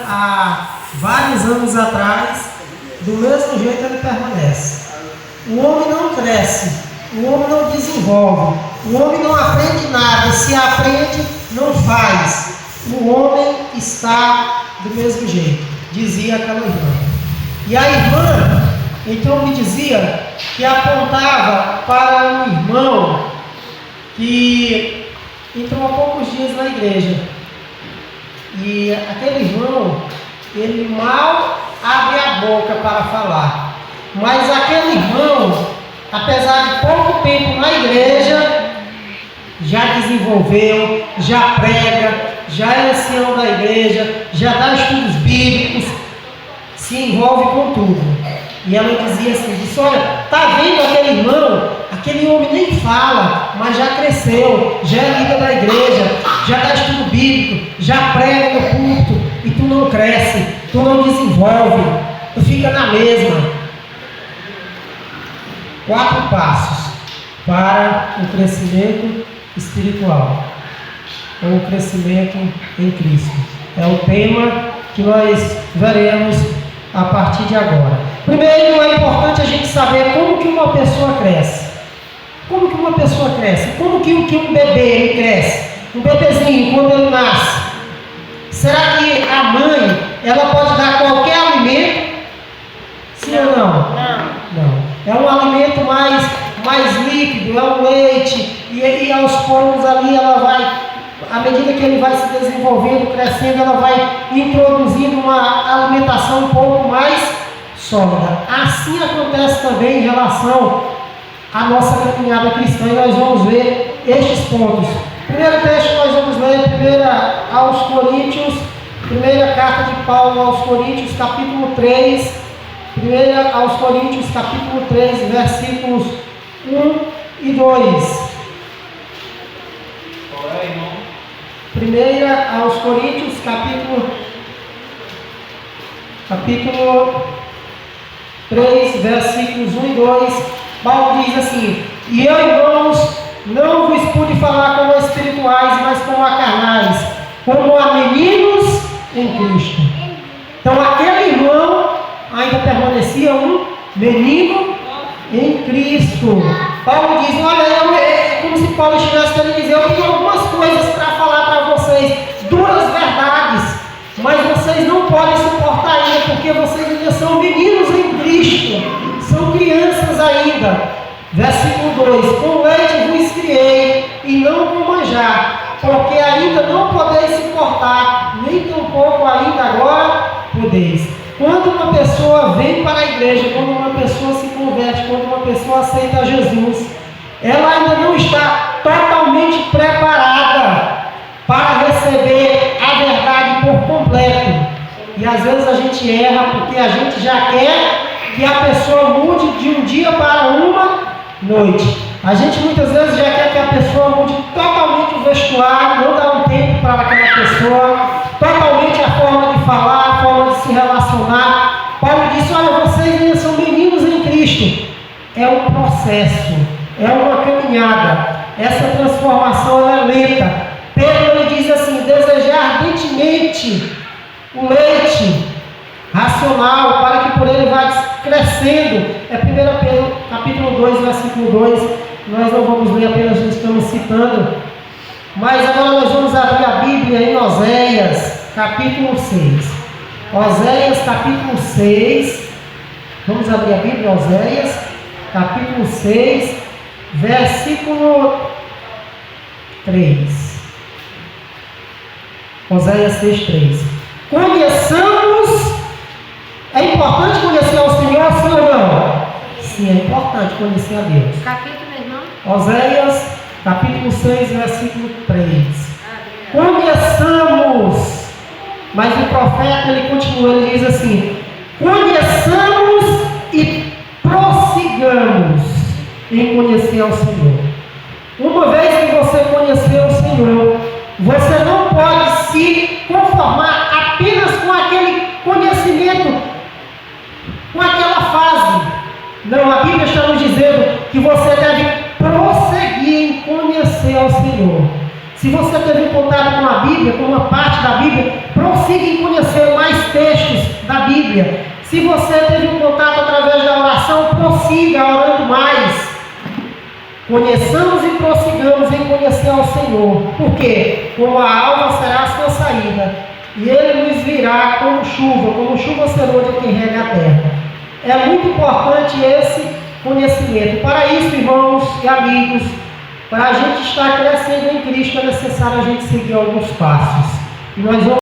há vários anos atrás, do mesmo jeito ele permanece. O homem não cresce, o homem não desenvolve, o homem não aprende nada, se aprende, não faz. O homem está do mesmo jeito, dizia aquela irmã. E a irmã, então, me dizia que apontava para um irmão que entrou há poucos dias na igreja. E aquele irmão, ele mal abre a boca para falar. Mas aquele irmão, apesar de pouco tempo na igreja, já desenvolveu, já prega, já é ancião da igreja, já dá estudos bíblicos, se envolve com tudo. E ela dizia assim, disse, olha, tá vendo aquele irmão? Aquele homem nem fala, mas já cresceu, já é líder da igreja, já dá estudo bíblico, já prega no culto, e tu não cresce, tu não desenvolve, tu fica na mesma. 4 passos para o crescimento espiritual, ou o crescimento em Cristo. É o tema que nós veremos a partir de agora. Primeiro, é importante a gente saber como que uma pessoa cresce. Como que uma pessoa cresce? Como que um bebê ele cresce? Um bebezinho, quando ele nasce. Será que a mãe, ela pode dar qualquer alimento? Sim ou não? Não. É um alimento mais líquido, é um leite. E aos poucos ali ela vai, à medida que ele vai se desenvolvendo, crescendo, ela vai introduzindo uma alimentação um pouco mais sólida. Assim acontece também em relação à nossa caminhada cristã, e nós vamos ver estes pontos. Primeiro texto nós vamos ler, primeira carta de Paulo aos Coríntios, capítulo 3, 1 Coríntios, capítulo 3, versículos 1 e 2. Qual é, irmão? 1 Coríntios, capítulo 3, versículos 1 e 2, Paulo diz assim: E eu, irmãos, não vos pude falar como a espirituais, mas como a carnais, como a meninos em Cristo. Então aquele irmão ainda permanecia um menino em Cristo. Paulo diz, olha, é como se Paulo estivesse querendo dizer, eu tenho algumas coisas para falar para vocês, duras verdades, mas vocês não podem suportar ainda, porque vocês ainda são meninos em Cristo, são crianças ainda. Versículo 2, com leite vos criei, e não com manjar, porque ainda não podeis suportar, nem tampouco ainda agora podeis. Quando uma pessoa vem para a igreja, quando uma pessoa se converte, quando uma pessoa aceita Jesus, ela ainda não está totalmente preparada para receber a verdade por completo. E às vezes a gente erra porque a gente já quer que a pessoa mude de um dia para uma noite. A gente muitas vezes já quer que a pessoa mude totalmente o vestuário, não dá um tempo para aquela pessoa, totalmente a forma de falar, a forma de se relacionar. Paulo disse, olha, vocês ainda são meninos em Cristo. É um processo, é uma caminhada. Essa transformação ela é lenta. Pedro ele diz assim, desejar ardentemente o leite racional, para que por ele vá crescendo. É 1 Pedro, capítulo 2, versículo 2. Nós não vamos ler, apenas estamos citando. Mas agora nós vamos abrir a Bíblia em Oséias, capítulo 6. Oséias, capítulo 6. Vamos abrir a Bíblia, Oséias, capítulo 6, versículo 3. Oséias 6, 3. Conheçamos. É importante conhecer ao Senhor, sim ou não? Sim, é importante conhecer a Deus. Capítulo, irmão? Oséias, capítulo 6, versículo 3. Conheçamos. Mas o profeta, ele continua, ele diz assim: conheçamos e prossigamos em conhecer ao Senhor. Uma vez que você conheceu o Senhor, você não pode se conformar apenas com aquele conhecimento, com aquela fase. Não, a Bíblia está nos dizendo que você deve prosseguir em conhecer ao Senhor. Se você teve contato com a Bíblia, com uma parte da Bíblia, prossiga em conhecer mais Bíblia. Se você teve um contato através da oração, prossiga orando mais. Conheçamos e prossigamos em conhecer ao Senhor. Por quê? Como a alva será a sua saída, e Ele nos virá como chuva serôdia que rega a terra. É muito importante esse conhecimento. Para isso, irmãos e amigos, para a gente estar crescendo em Cristo, é necessário a gente seguir alguns passos. E nós vamos